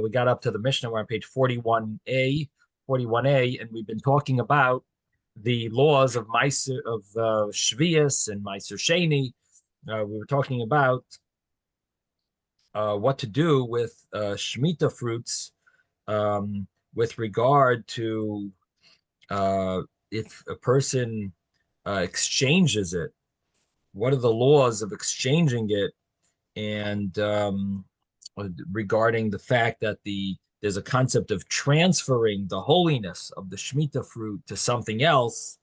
We got up to the Mishnah. We're on page 41a, and we've been talking about the laws of Meiser, of Shvius and Meiser Sheni. We were talking about what to do with Shemitah fruits with regard to if a person exchanges it. What are the laws of exchanging it? And regarding the fact that there's a concept of transferring the holiness of the Shemitah fruit to something else,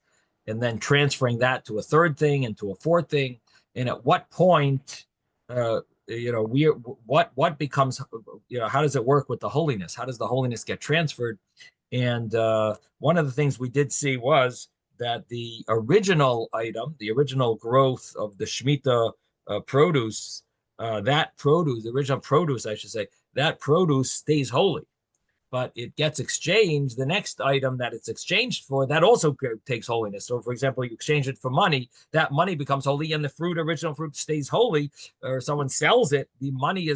and then transferring that to a third thing and to a fourth thing. And at what point, what becomes, how does it work with the holiness? How does the holiness get transferred? And one of the things we did see was that the original item, the original growth of the Shemitah produce, the original produce, I should say, that produce stays holy, but it gets exchanged. The next item that it's exchanged for, that also takes holiness. So, for example, you exchange it for money, that money becomes holy, and the original fruit stays holy. Or someone sells it, the money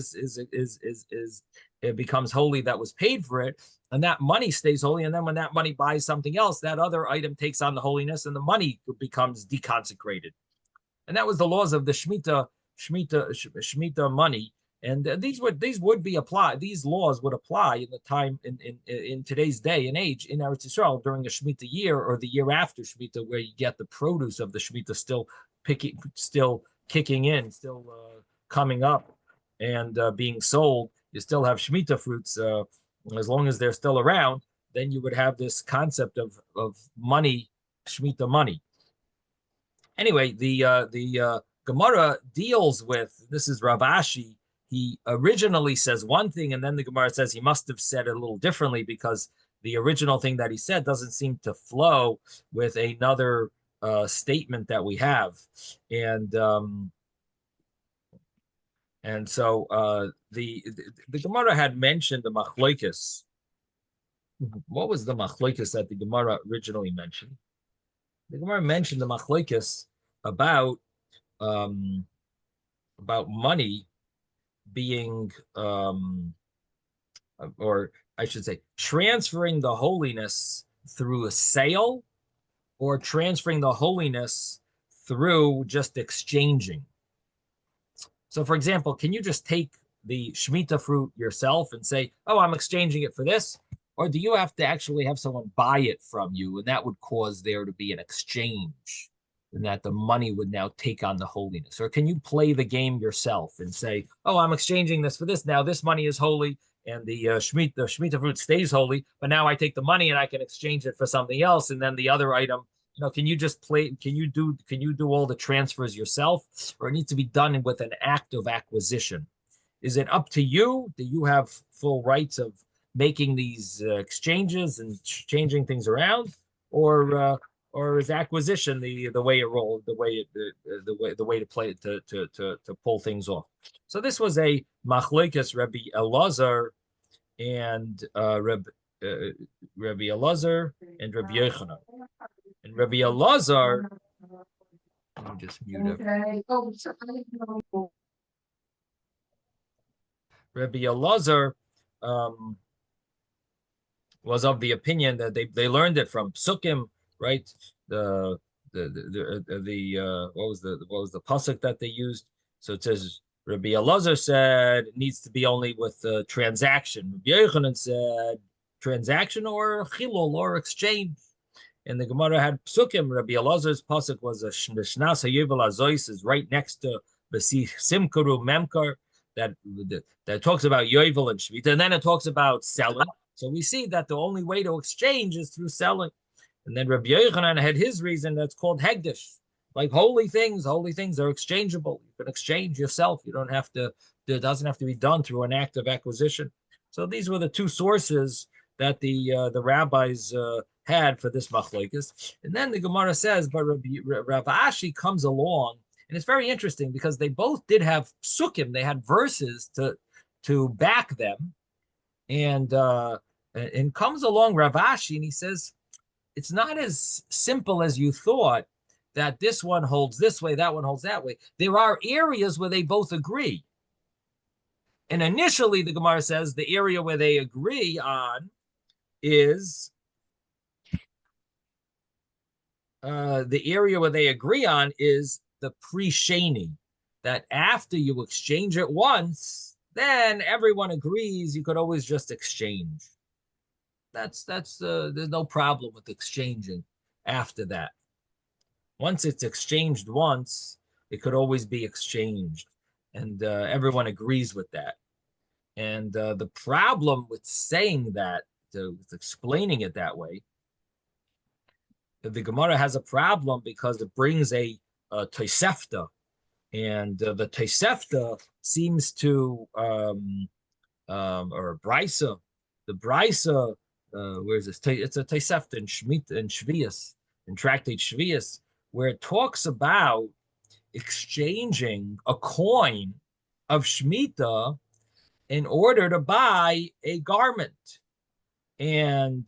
it becomes holy that was paid for it, and that money stays holy. And then when that money buys something else, that other item takes on the holiness, and the money becomes deconsecrated. And that was the laws of the Shemitah money. And these would be applied. These laws would apply in the time in today's day and age in Eretz Yisrael during the Shemitah year or the year after Shemitah, where you get the produce of the Shemitah still kicking in, still coming up and being sold. You still have Shemitah fruits as long as they're still around. Then you would have this concept of money, Shemitah money. Anyway, the Gemara deals with, this is Rav Ashi. He originally says one thing, and then the Gemara says he must have said it a little differently, because the original thing that he said doesn't seem to flow with another statement that we have. And so the Gemara had mentioned the machlokes. What was the machlokes that the Gemara originally mentioned? The Gemara mentioned the machlokes about money being, or I should say, transferring the holiness through a sale, or transferring the holiness through just exchanging. So, for example, can you just take the Shemitah fruit yourself and say, oh, I'm exchanging it for this? Or do you have to actually have someone buy it from you, and that would cause there to be an exchange, and that the money would now take on the holiness? Or can you play the game yourself and say, oh, I'm exchanging this for this. Now this money is holy, and the Shemitah fruit stays holy, but now I take the money and I can exchange it for something else, and then the other item, can you just play? Can you do all the transfers yourself, or it needs to be done with an act of acquisition? Is it up to you? Do you have full rights of making these exchanges and changing things around, or is acquisition the way it rolled, the way to play it, to pull things off? So this was a machlokes Rabbi Elazar and Rabbi Elazar and Rabbi Yochanan. And Rabbi Elazar, let me just mute it. Rabbi Elazar was of the opinion that they learned it from Psukim, right? What was the pasuk that they used? So it says Rabbi Elazar said it needs to be only with transaction. Rabbi Yochanan said transaction or chilul or exchange. And the Gemara had Psukim. Rabbi Elazar's pasuk was a Shnas HaYivel Azois, is right next to Basi Simkaru Memkar, that talks about Yovel and Shvita, and then it talks about selling. So we see that the only way to exchange is through selling. And then Rabbi Yochanan had his reason, that's called Hegdish. Like holy things are exchangeable. You can exchange yourself. You don't have to, it doesn't have to be done through an act of acquisition. So these were the two sources that the rabbis had for this machlokes. And then the Gemara says, but Rav Ashi comes along, and it's very interesting because they both did have psukim. They had verses to back them, and comes along Rav Ashi, and he says, it's not as simple as you thought, that this one holds this way, that one holds that way. There are areas where they both agree. And initially, the Gemara says the area where they agree on is the area where they agree on is the pre-sheni, that after you exchange it once, then everyone agrees you could always just exchange. That's there's no problem with exchanging after that. Once it's exchanged once, it could always be exchanged, and everyone agrees with that. And the problem with saying that, with explaining it that way, the Gemara has a problem because it brings a Tosefta, and the Tosefta seems to, or a Brisa, the Brisa, where is this? It's a Tosefta in Shmita and Shvius, in Tractate Shvius, where it talks about exchanging a coin of Shemitah in order to buy a garment. And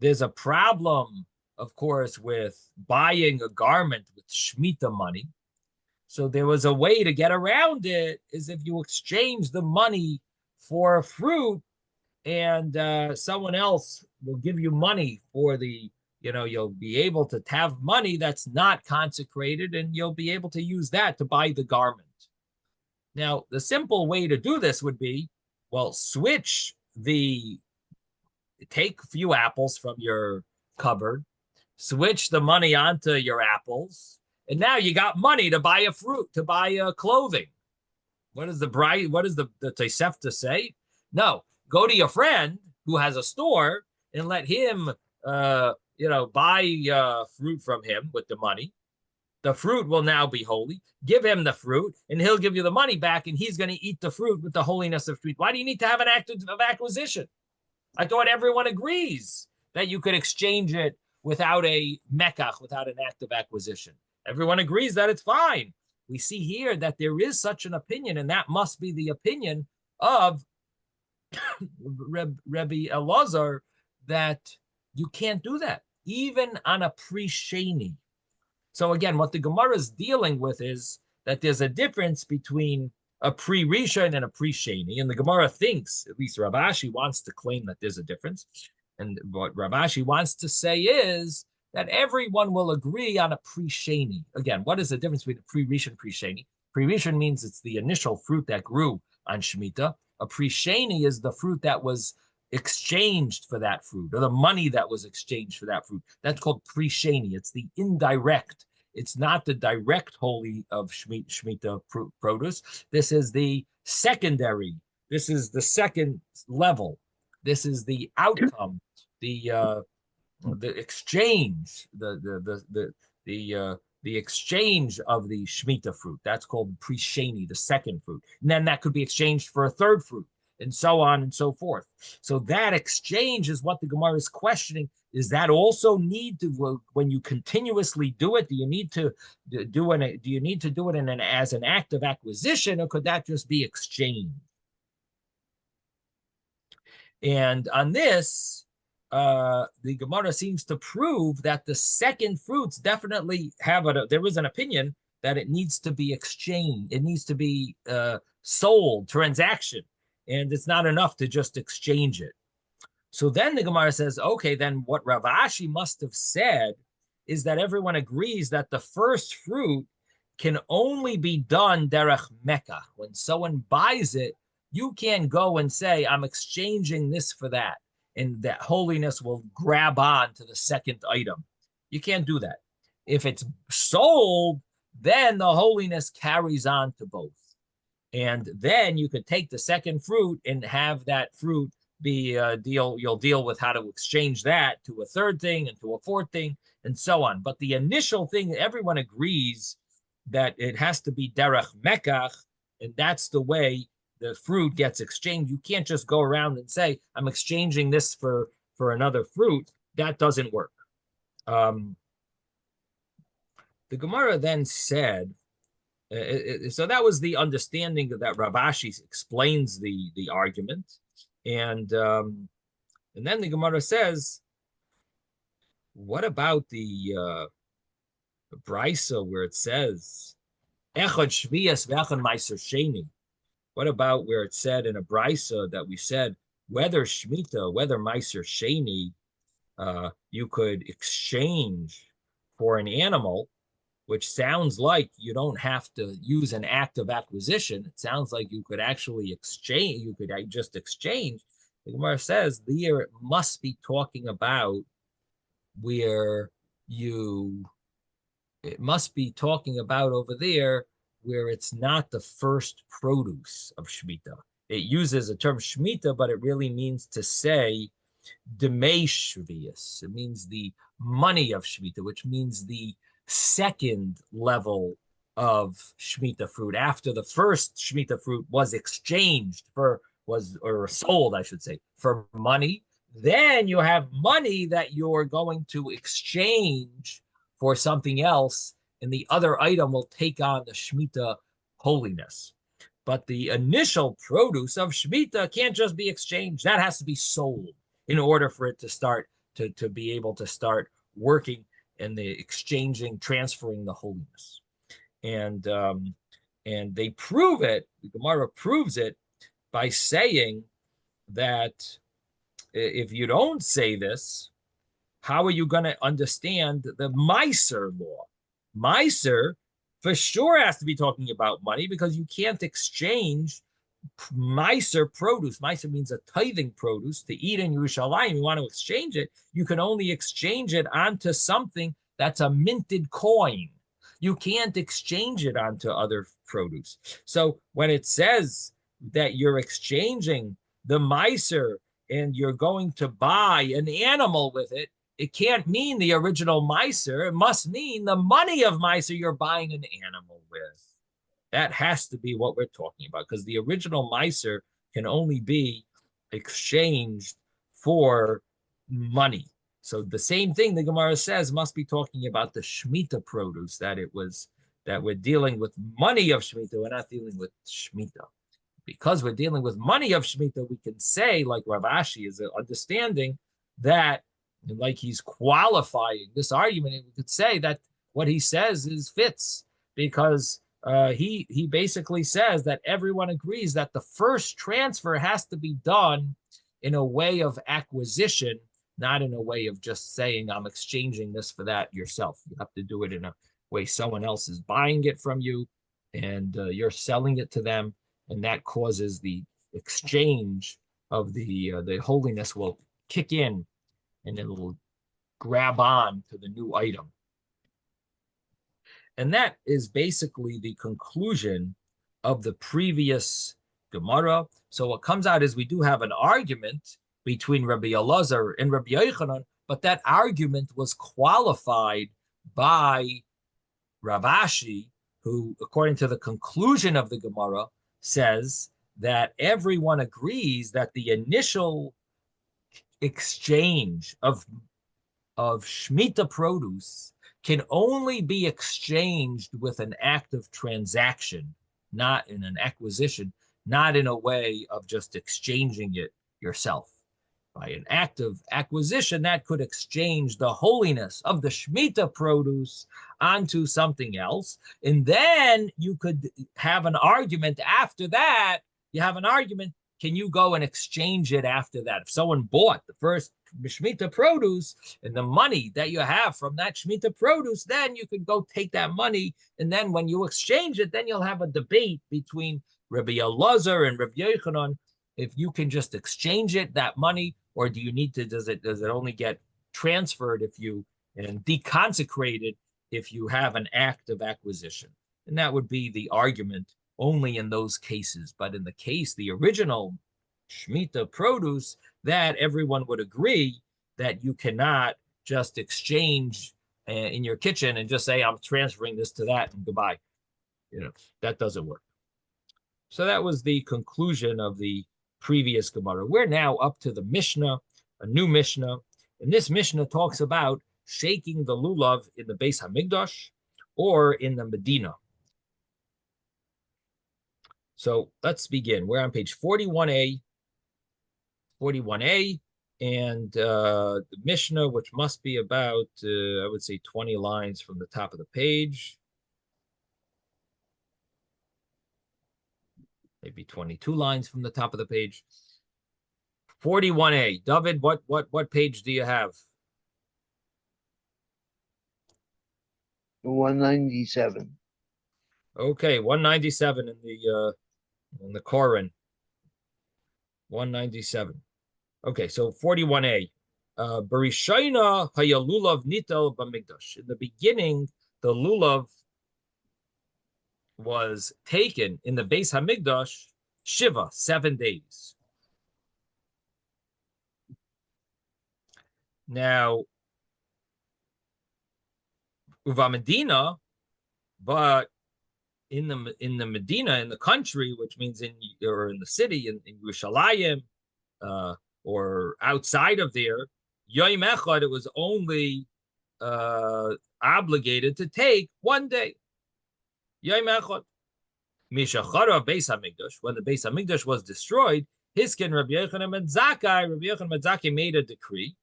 there's a problem, of course, with buying a garment with Shemitah money. So there was a way to get around it, is if you exchange the money for fruit, and someone else will give you money for the, you'll be able to have money that's not consecrated, and you'll be able to use that to buy the garment. Now, the simple way to do this would be, well, take a few apples from your cupboard, switch the money onto your apples, and now you got money to buy a fruit, to buy clothing. What does the Tosefta say? No, go to your friend who has a store and let him, buy fruit from him with the money. The fruit will now be holy. Give him the fruit, and he'll give you the money back, and he's going to eat the fruit with the holiness of fruit. Why do you need to have an act of acquisition? I thought everyone agrees that you could exchange it without a mekach, without an act of acquisition. Everyone agrees that it's fine. We see here that there is such an opinion, and that must be the opinion of Rebbe Elazar, that you can't do that, even on a pre-sheni. So again, what the Gemara is dealing with is that there's a difference between a pre-rishon and a pre-sheni, and the Gemara thinks, at least Rav Ashi wants to claim that there's a difference, and what Rav Ashi wants to say is that everyone will agree on a pre-sheni. Again, what is the difference between a pre-rishon and pre-sheni? Pre-rishon means it's the initial fruit that grew on Shemitah. A pre-sheni is the fruit that was exchanged for that fruit, or the money that was exchanged for that fruit. That's called pre-sheni. It's the indirect. It's not the direct holy of Shemitah produce. This is the secondary. This is the second level. This is the outcome, the exchange, the exchange of the Shemitah fruit. That's called pre-sheni, the second fruit. And then that could be exchanged for a third fruit, and so on and so forth. So that exchange is what the Gemara is questioning. Is that also need to, when you continuously do it, do you need to do it as an act of acquisition, or could that just be exchange? And on this, the Gemara seems to prove that the second fruits definitely there is an opinion that it needs to be exchanged. It needs to be sold, transaction, and it's not enough to just exchange it. So then the Gemara says, okay, then what Rav Ashi must have said is that everyone agrees that the first fruit can only be done derech mekach. When someone buys it, you can't go and say, I'm exchanging this for that, and that holiness will grab on to the second item. You can't do that. If it's sold, then the holiness carries on to both. And then you could take the second fruit and have that fruit be you'll deal with how to exchange that to a third thing and to a fourth thing and so on. But the initial thing, everyone agrees that it has to be derech mekach, and that's the way the fruit gets exchanged. You can't just go around and say, I'm exchanging this for another fruit. That doesn't work. The Gemara then said, so that was the understanding that Rav Ashi explains the argument. And then the Gemara says, what about the Brisa where it says, Echad Shvias v'Echad Meiser Sheni? What about where it said in a brisa that we said whether Shemitah, whether Meiser Sheni, you could exchange for an animal, which sounds like you don't have to use an act of acquisition. It sounds like you could actually exchange, you could just exchange. The Gemara says there it must be talking about where you, it must be talking about over there where it's not the first produce of Shemitah. It uses a term Shemitah, but it really means to say Demei Shvius. It means the money of Shemitah, which means the second level of Shemitah fruit after the first Shemitah fruit was exchanged for, was, or sold, I should say, for money. Then you have money that you're going to exchange for something else, and the other item will take on the Shemitah holiness. But the initial produce of Shemitah can't just be exchanged. That has to be sold in order for it to start to be able to start working in the exchanging, transferring the holiness. And they prove it, the Gemara proves it by saying that if you don't say this, how are you going to understand the Meiser law? Meiser for sure has to be talking about money because you can't exchange Meiser produce. Meiser means a tithing produce to eat in Yerushalayim. You want to exchange it, you can only exchange it onto something that's a minted coin. You can't exchange it onto other produce. So when it says that you're exchanging the Meiser and you're going to buy an animal with it, it can't mean the original Meiser. It must mean the money of Meiser you're buying an animal with. That has to be what we're talking about, because the original Meiser can only be exchanged for money. So the same thing the Gemara says must be talking about the Shemitah produce, that it was, that we're dealing with money of Shemitah, we're not dealing with Shemitah. Because we're dealing with money of Shemitah, we can say, like Rav Ashi is understanding that, like he's qualifying this argument, we could say that what he says is fits, because he basically says that everyone agrees that the first transfer has to be done in a way of acquisition, not in a way of just saying, I'm exchanging this for that yourself. You have to do it in a way someone else is buying it from you and you're selling it to them, and that causes the exchange of the holiness will kick in, and it'll grab on to the new item. And that is basically the conclusion of the previous Gemara. So what comes out is we do have an argument between Rabbi Elazar and Rabbi Yochanan, but that argument was qualified by Rav Ashi, who, according to the conclusion of the Gemara, says that everyone agrees that the initial exchange of Shemitah produce can only be exchanged with an act of transaction, not in an acquisition, not in a way of just exchanging it yourself. By an act of acquisition, that could exchange the holiness of the Shemitah produce onto something else. And then you could have an argument after that. You have an argument, can you go and exchange it after that? If someone bought the first Shemitah produce and the money that you have from that Shemitah produce, then you could go take that money. And then when you exchange it, then you'll have a debate between Rabbi Elazar and Rabbi Yochanan if you can just exchange it, that money, or do you need to, does it only get transferred if you, and deconsecrated if you have an act of acquisition? And that would be the argument only in those cases. But in the case, the original Shemitah produce, that everyone would agree that you cannot just exchange in your kitchen and just say, I'm transferring this to that and goodbye. You know, that doesn't work. So that was the conclusion of the previous Gemara. We're now up to the Mishnah, a new Mishnah. And this Mishnah talks about shaking the lulav in the Beis Hamikdash or in the Medina. So let's begin. We're on page 41a. 41a, and the Mishnah, which must be about, I would say, 20 lines from the top of the page. maybe 22 lines from the top of the page. 41a. David, what page do you have? 197. Okay, 197 in the Koran. 197. Okay, so 41a. Barishayna hayalulav nitel b'mikdash. In the beginning, the lulav was taken in the Beis Hamikdash Shiva, 7 days. Now, Uva Medina, but in the Medina, in the country, which means in the city, in Yerushalayim, or outside of there, Yom Echad, it was only obligated to take 1 day. Yom Echad. Mishachara Beis Hamikdash, when the Beis Hamikdash was destroyed, Hiskin Rabbi Yochanan ben Zakkai made a decree.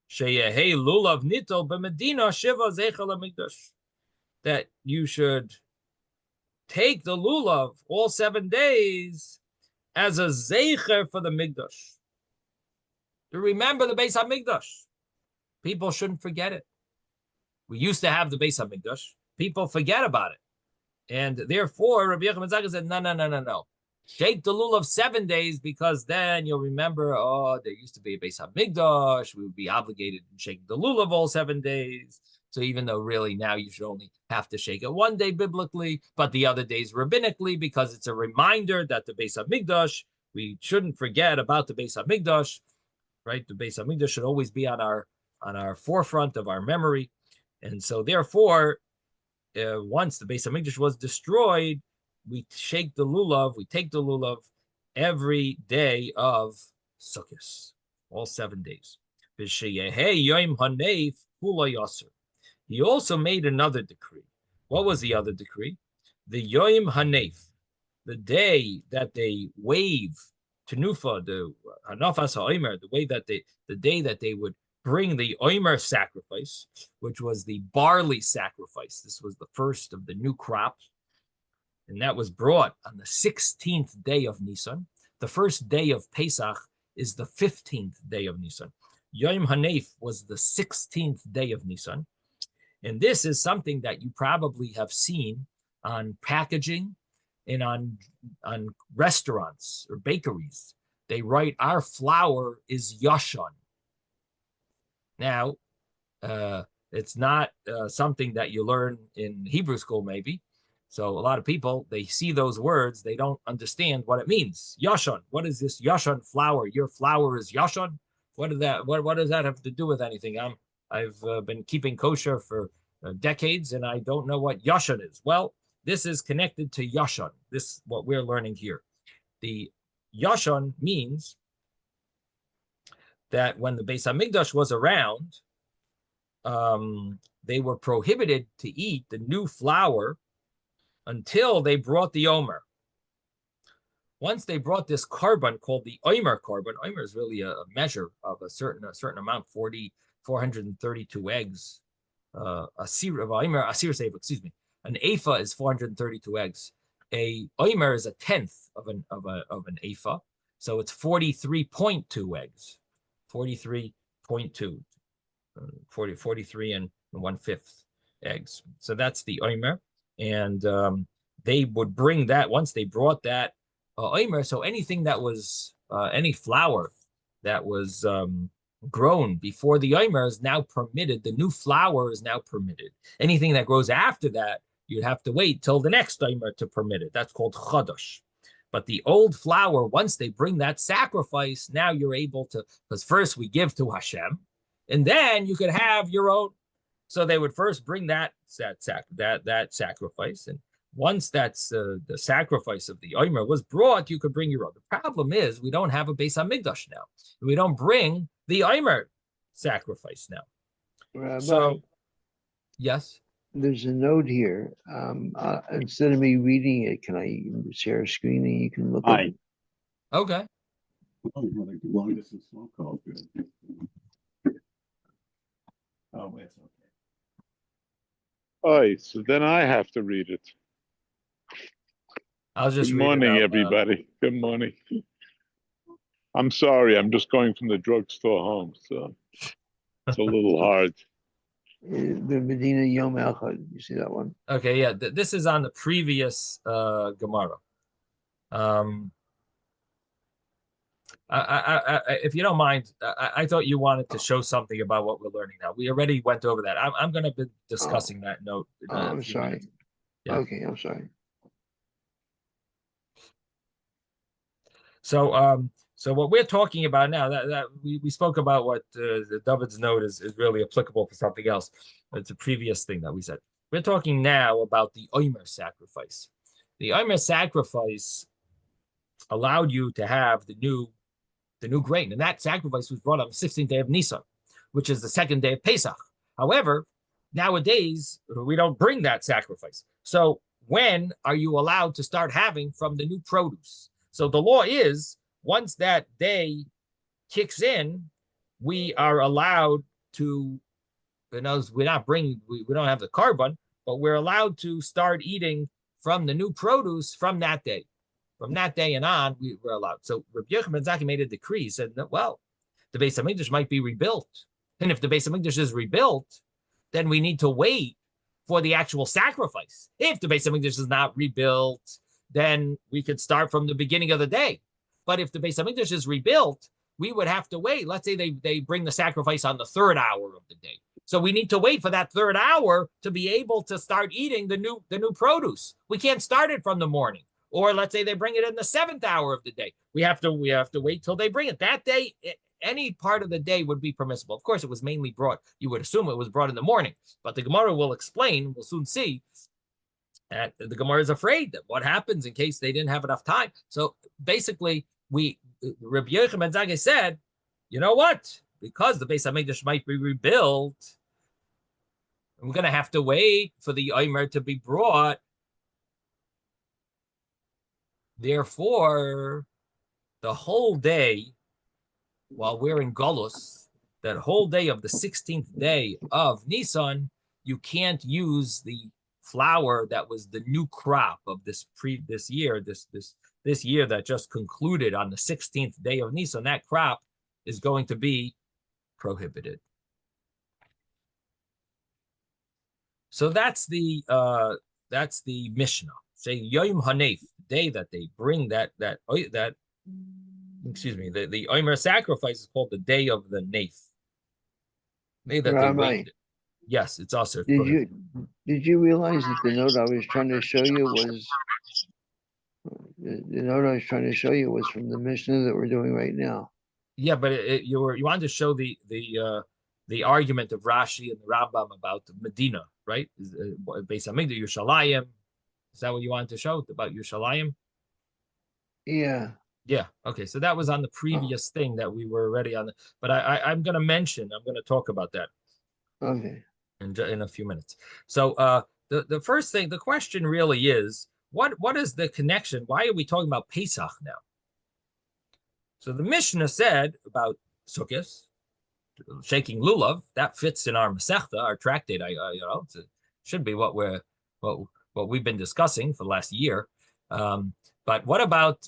Sheyehei lulav nitel b'Medina shiva zeichel hamikdash, that you should take the lulav all 7 days as a zeicher for the mikdash, to remember the Beis Hamikdash. People shouldn't forget it. We used to have the Beis Hamikdash. People forget about it. And therefore, Rabbi Yochanan ben Zakkai said, no. Shake the lulav 7 days, because then you'll remember, there used to be a Beis Hamikdash. We would be obligated to shake the lulav all 7 days. So even though really now you should only have to shake it 1 day biblically, but the other days rabbinically, because it's a reminder that the Beis Hamikdash, we shouldn't forget about the Beis Hamikdash, right? The Beis Hamikdash should always be on our forefront of our memory. And so therefore, once the Beis Hamikdash was destroyed, we take the lulav every day of Sukkot, all 7 days. He also made another decree. What was the other decree? The Yom Hanef, the day that they wave Tenufa, the Hanafas HaOmer, the day that they would bring the Omer sacrifice, which was the barley sacrifice. This was the first of the new crop. And that was brought on the 16th day of Nisan. The first day of Pesach is the 15th day of Nisan. Yom Hanef was the 16th day of Nisan. And this is something that you probably have seen on packaging and on restaurants or bakeries. They write, our flour is Yashon. Now, it's not something that you learn in Hebrew school, maybe. So a lot of people, they see those words, they don't understand what it means. Yashon, what is this Yashon flour? Your flour is Yashon? What does that have to do with anything? I've been keeping kosher for decades, and I don't know what Yashon is. Well, this is connected to Yashon. This what we're learning here. The Yashon means that when the Beis Hamikdash was around, they were prohibited to eat the new flour until they brought the Omer. Once they brought this carbon called the Omer carbon, Omer is really a measure of a certain amount, 432 eggs. An ephah is 432 eggs. A Omer is a tenth of an ephah, so it's 43.2 eggs. 43.2, 43 and 1/5 eggs. So that's the Omer. And they would bring that, once they brought that Omer, so anything that was, any flour that was grown before the Omer is now permitted. The new flour is now permitted. Anything that grows after that, you'd have to wait till the next Omer to permit it. That's called Chadash. But the old flour, once they bring that sacrifice, now you're able to, because first we give to Hashem, and then you could have your own. So they would first bring that sacrifice, and once that's the sacrifice of the Omer was brought, you could bring your own. The problem is we don't have a Beis Hamikdash now. We don't bring the Omer sacrifice now. Rabbi, so, yes. There's a note here. Instead of me reading it, can I share a screen and you can look at it? Okay. Well, this is so called good. Oh, it's okay. Oh, so then I have to read it. I'll just Good read it morning, out loud. everybody. Good morning. I'm sorry, I'm just going from the drugstore home, so it's a little hard. The Medina Yom Echad. You see that one? Okay, yeah, this is on the previous Gemara. If you don't mind, I thought you wanted to show something about what we're learning now. We already went over that. I'm going to be discussing that note in a I'm few sorry. minutes. Yeah. Okay, I'm sorry. So what we're talking about now, that we spoke about what the David's note is really applicable for something else. It's a previous thing that we said. We're talking now about the Omer sacrifice. The Omer sacrifice allowed you to have the new grain, and that sacrifice was brought on the 16th day of Nisan, which is the second day of Pesach. However, nowadays we don't bring that sacrifice. So when are you allowed to start having from the new produce? So the law is once that day kicks in, we are allowed to, we're not bringing, we don't have the carbon, but we're allowed to start eating from the new produce from that day. From that day and on, we were allowed. So Rabbi Yochanan ben Zakkai made a decree. He said, well, the Beis Hamikdash might be rebuilt. And if the Beis Hamikdash is rebuilt, then we need to wait for the actual sacrifice. If the Beis Hamikdash is not rebuilt, then we could start from the beginning of the day. But if the Beis Hamikdash is rebuilt, we would have to wait. Let's say they bring the sacrifice on the third hour of the day. So we need to wait for that third hour to be able to start eating the new produce. We can't start it from the morning. Or let's say they bring it in the seventh hour of the day. We have to wait till they bring it. That day, any part of the day would be permissible. Of course, it was mainly brought. You would assume it was brought in the morning, but the Gemara will explain. We'll soon see that the Gemara is afraid that what happens in case they didn't have enough time. So basically, Rabbi Yochanan ben Zakkai said, you know what? Because the Beis Hamikdash might be rebuilt, we're going to have to wait for the Omer to be brought. Therefore, the whole day, while we're in Golus, that whole day of the 16th day of Nisan, you can't use the flour that was the new crop of this year that just concluded on the 16th day of Nisan. That crop is going to be prohibited. So that's the Mishnah. Say Yom Hanef, the day that they bring the Omer sacrifice is called the day of the Nef. Day that they wait. Yes, it's also. Did you realize that the note I was trying to show you was from the Mishnah that we're doing right now? Yeah, but you wanted to show the argument of Rashi and the Rambam about Medina, right? Beis Hamikdash, Yerushalayim. Is that what you wanted to show about Yerushalayim? Yeah. Yeah. Okay. So that was on the previous thing that we were already on. But I'm going to talk about that. Okay. In a few minutes. So the first thing, the question really is, what is the connection? Why are we talking about Pesach now? So the Mishnah said about Sukkot, shaking lulav, that fits in our Masechta, our tractate. It should be what we've been discussing for the last year. But what about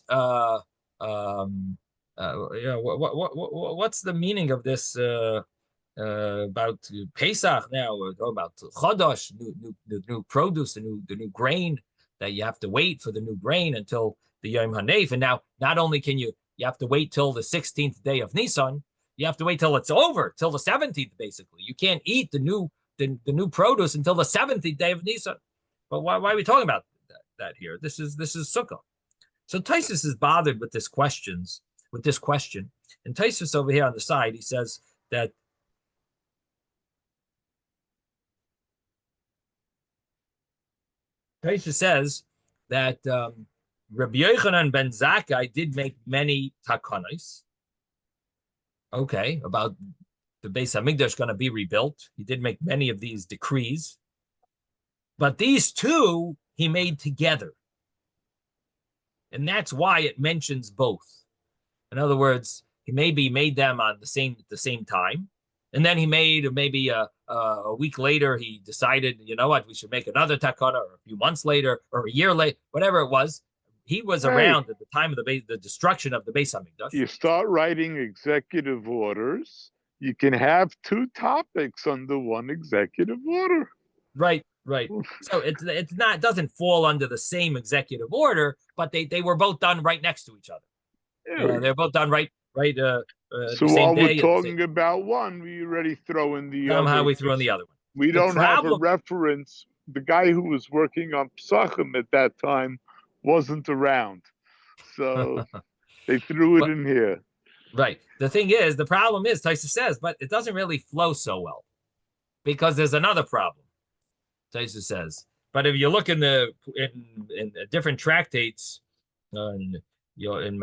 what's the meaning of this about Pesach now? We're talking about Chodosh, new produce, the new grain that you have to wait for the new grain until the Yom Hanef. And now not only can you have to wait till the 16th day of Nisan, you have to wait till it's over, till the 17th, basically. You can't eat the new produce until the 17th day of Nisan. But why are we talking about that here? This is Sukkah. So Taisus is bothered with this question. And Taisus over here on the side, he says that Taisus says that Rabbi Yochanan ben Zakkai did make many takanos. Okay, about the Beis Hamikdash going to be rebuilt. He did make many of these decrees. But these two he made together. And that's why it mentions both. In other words, he maybe made them on at the same time. And then he made maybe a week later, he decided, you know what, we should make another takana, or a few months later, or a year later, whatever it was. he was Right. around at the time of the destruction of the Beis Hamikdash. You start writing executive orders, you can have two topics under one executive order. Right, right. So it's not, it doesn't fall under the same executive order, but they were both done right next to each other. Yeah. They're both done right So the same while day. we're at the talking same- about one, we already throw in the somehow other. we threw in the other one. We The don't have a problem- reference. The guy who was working on Psachim at that time wasn't around. So they threw it But- in here. Right. The thing is, the problem is, Taisa says, but it doesn't really flow so well because there's another problem. Taisa says, but if you look in different tractates, in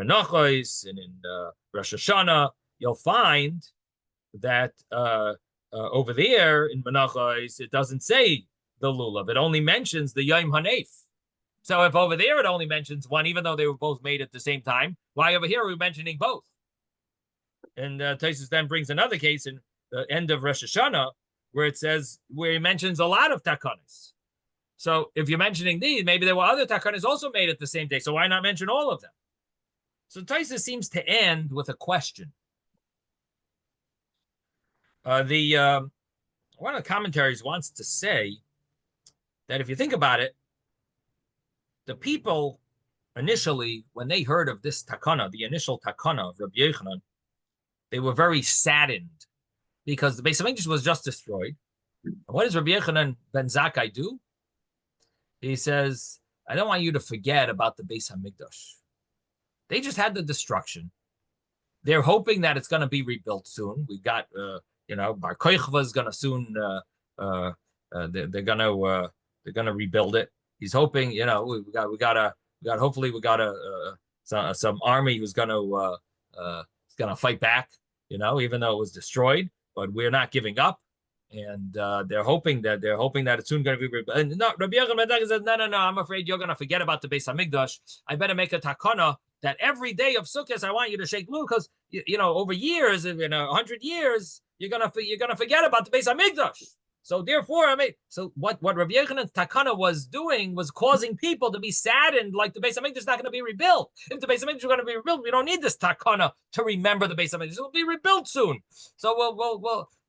Menachos and in Rosh Hashanah, you'll find that over there in Menachos it doesn't say the lulav; it only mentions the Yom Hanef. So if over there it only mentions one, even though they were both made at the same time, why over here are we mentioning both? And Taisus then brings another case in the end of Rosh Hashanah where he mentions a lot of takanas. So if you're mentioning these, maybe there were other takanas also made at the same day. So why not mention all of them? So Taisus seems to end with a question. One of the commentaries wants to say that if you think about it, the people initially, when they heard of this takana, the initial takana of Rabbi Yochanan, they were very saddened because the Beis Hamikdash was just destroyed. And what does Rabbi Yochanan ben Zakkai do? He says, I don't want you to forget about the Beis Hamikdash. They just had the destruction. They're hoping that it's going to be rebuilt soon. We got, Bar Kochva is going to soon. They're going to rebuild it. He's hoping, hopefully we got some army who's going to fight back. Even though it was destroyed, but we're not giving up. And they're hoping that it's soon going to be rebuilt. And no, Rabbi Yochanan says, no, I'm afraid you're going to forget about the Beis Hamikdash. I better make a takana that every day of Sukkot I want you to shake blue because over years, 100 years, you're gonna forget about the Beis Hamikdash. So therefore, what Rabbi Yochanan's takana was doing was causing people to be saddened, like the Beis Hamikdash is not going to be rebuilt. If the Beis Hamikdash is going to be rebuilt, we don't need this takana to remember the Beis Hamikdash. It will be rebuilt soon. So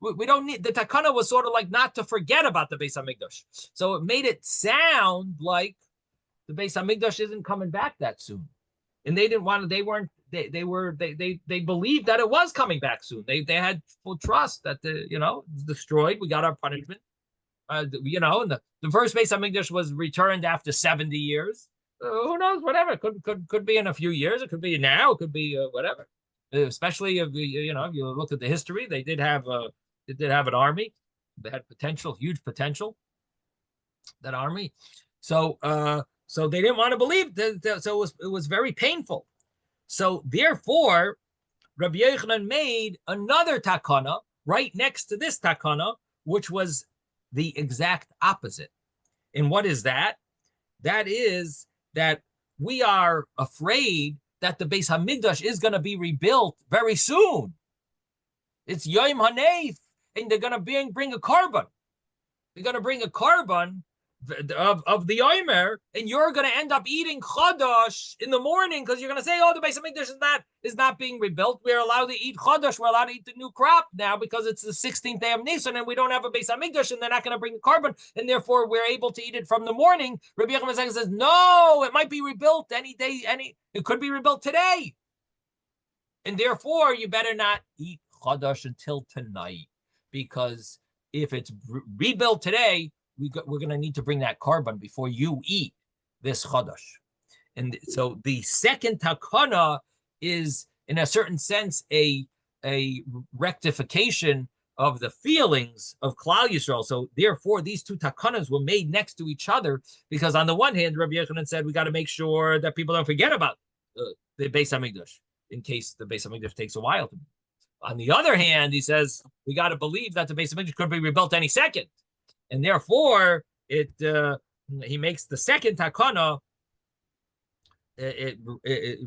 we don't need the takana was sort of like not to forget about the Beis Hamikdash. So it made it sound like the Beis Hamikdash isn't coming back that soon, and they didn't want to. They believed that it was coming back soon. They had full trust that it's destroyed. We got our punishment. And the first Beis Hamikdash was returned after 70 years. Who knows? Whatever. Could be in a few years. It could be now. It could be whatever. Especially if if you look at the history, they did have an army. They had huge potential. That army. So they didn't want to believe. So it was very painful. So therefore, Rabbi Yochanan made another takana right next to this takana, which was the exact opposite. And what is that? That is that we are afraid that the Beis Hamikdash is going to be rebuilt very soon. It's Yom Hanef, and they're going to bring a carbon. They're going to bring a carbon of the Omer, and you're going to end up eating Chodosh in the morning because you're going to say, the Beis Hamikdash is not being rebuilt. We're allowed to eat Chodosh. We're allowed to eat the new crop now because it's the 16th day of Nisan, and we don't have a Beis Hamikdash, and they're not going to bring the carbon, and therefore we're able to eat it from the morning. Rabbi Yochanan says, no, it might be rebuilt any day. It could be rebuilt today, and therefore you better not eat Chodosh until tonight, because if it's rebuilt today, we're going to need to bring that carbon before you eat this Chodosh. And so the second takana is, in a certain sense, a rectification of the feelings of Klal Yisrael. So therefore, these two takanas were made next to each other because on the one hand, Rabbi Yochanan said, we got to make sure that people don't forget about the Beis Hamikdash in case the Beis Hamikdash takes a while. On the other hand, he says, we got to believe that the Beis Hamikdash could be rebuilt any second. And therefore, he makes the second takana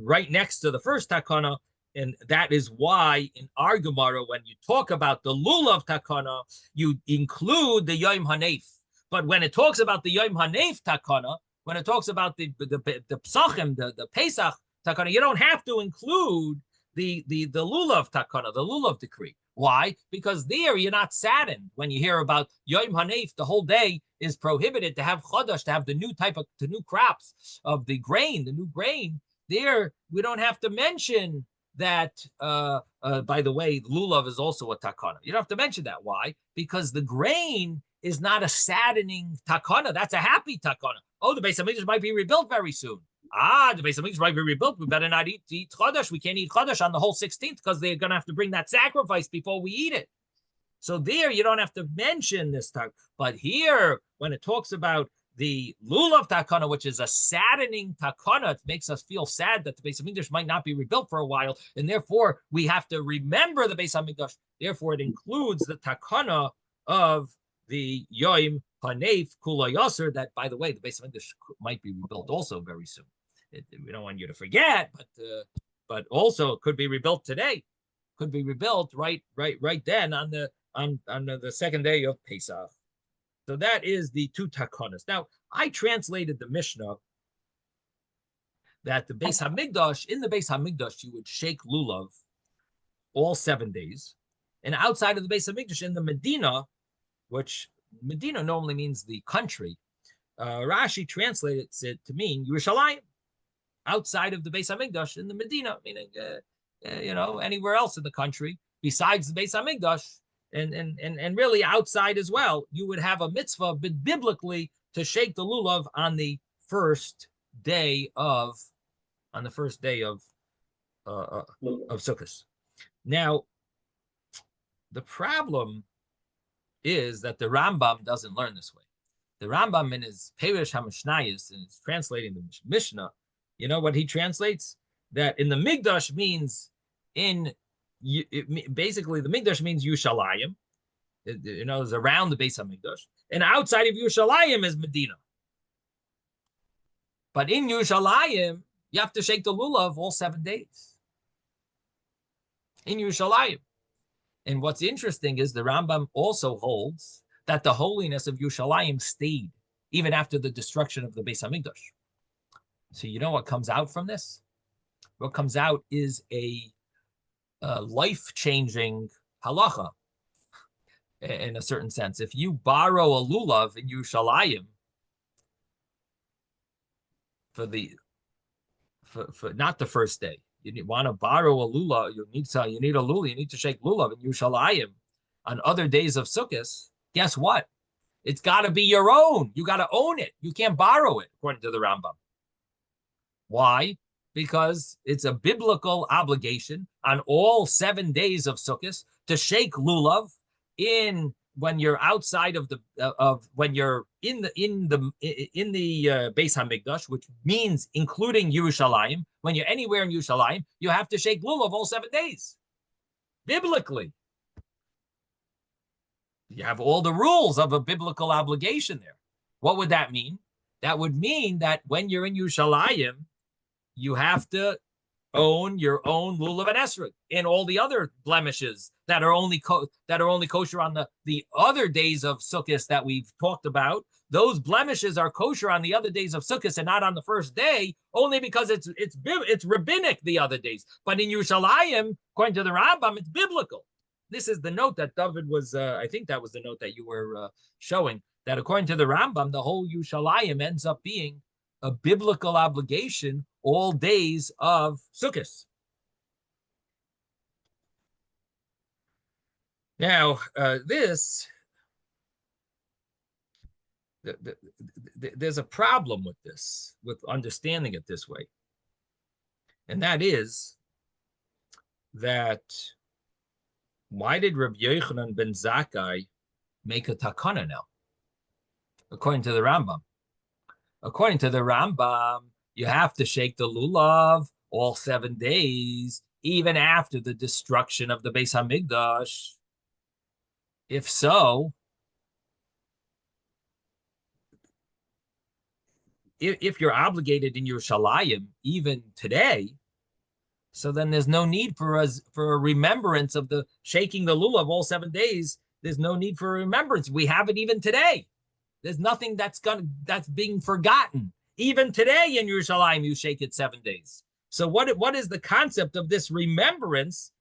right next to the first takana, and that is why in our Gemara, when you talk about the lulav takana, you include the Yom Hanef. But when it talks about the Yom Hanef takana, when it talks about the Pesachim, the Pesach takana, you don't have to include the lulav takana, the lulav decree. Why? Because there you're not saddened when you hear about Yom Hanef. The whole day is prohibited to have chodesh, to have the new crops of the grain, the new grain. There we don't have to mention that. By the way, lulav is also a takana. You don't have to mention that. Why? Because the grain is not a saddening takana. That's a happy takana. Oh, the Beis Hamikdash might be rebuilt very soon. The Beis Hamikdash might be rebuilt. We better not eat chodesh. We can't eat chodesh on the whole 16th because they're going to have to bring that sacrifice before we eat it. So there, you don't have to mention this tak. But here, when it talks about the lulav takana, which is a saddening takana, it makes us feel sad that the Beis Hamikdash might not be rebuilt for a while, and therefore we have to remember the Beis Hamikdash. Therefore, it includes the takana of the Yom Hanef Kula Yasser. That, by the way, the Beis Hamikdash might be rebuilt also very soon. We don't want you to forget, but also it could be rebuilt today. Could be rebuilt right then on the second day of Pesach. So that is the two takonas. Now I translated the Mishnah that the Beis Hamikdash, in the Beis Hamikdash, you would shake lulav all 7 days, and outside of the Beis Hamikdash in the Medina, which Medina normally means the country, Rashi translates it to mean Yerushalayim. Outside of the Beis Hamikdash in the Medina, meaning anywhere else in the country besides the Beis Hamikdash, and really outside as well, you would have a mitzvah, but biblically, to shake the lulav on the first day of Sukkot. Now, the problem is that the Rambam doesn't learn this way. The Rambam in his Perush HaMishnayos, and he's translating the Mishnah. You know what he translates? That in the Migdash means basically the Migdash means Yerushalayim. It's around the Beis Hamikdash, and outside of Yerushalayim is Medina. But in Yerushalayim, you have to shake the lulav all 7 days. In Yerushalayim. And what's interesting is the Rambam also holds that the holiness of Yerushalayim stayed even after the destruction of the Beis Hamikdash. So you know what comes out from this? What comes out is a life-changing halacha, in a certain sense. If you borrow a lulav in Yerushalayim for not the first day, you want to borrow a lulav. You need a lulav. You need to shake lulav in Yerushalayim on other days of Sukkot. Guess what? It's got to be your own. You got to own it. You can't borrow it, according to the Rambam. Why? Because it's a biblical obligation on all 7 days of Sukkot to shake lulav when you're outside of when you're in the Beis Hamikdash, which means including Yerushalayim. When you're anywhere in Yerushalayim, you have to shake lulav all 7 days. Biblically, you have all the rules of a biblical obligation there. What would that mean? That would mean that when you're in Yerushalayim, you have to own your own lulav and esrog and all the other blemishes that are only kosher on the other days of Sukkot that we've talked about. Those blemishes are kosher on the other days of Sukkot and not on the first day, only because it's rabbinic the other days. But in Yerushalayim, according to the Rambam, it's biblical. This is the note that David was. I think that was the note that you were showing. That according to the Rambam, the whole Yerushalayim ends up being a biblical obligation all days of Sukkot. Now, there's a problem with this, with understanding it this way. And that is that why did Rabbi Yochanan ben Zakkai make a takana now? According to the Rambam. According to the Rambam, you have to shake the lulav all 7 days, even after the destruction of the Beis Hamikdash. If so, if you're obligated in Yerushalayim even today, so then there's no need for a remembrance of the shaking the lulav all 7 days. There's no need for a remembrance. We have it even today. There's nothing that's being forgotten Even today in Yerushalayim, you shake it 7 days. So what is the concept of this remembrance,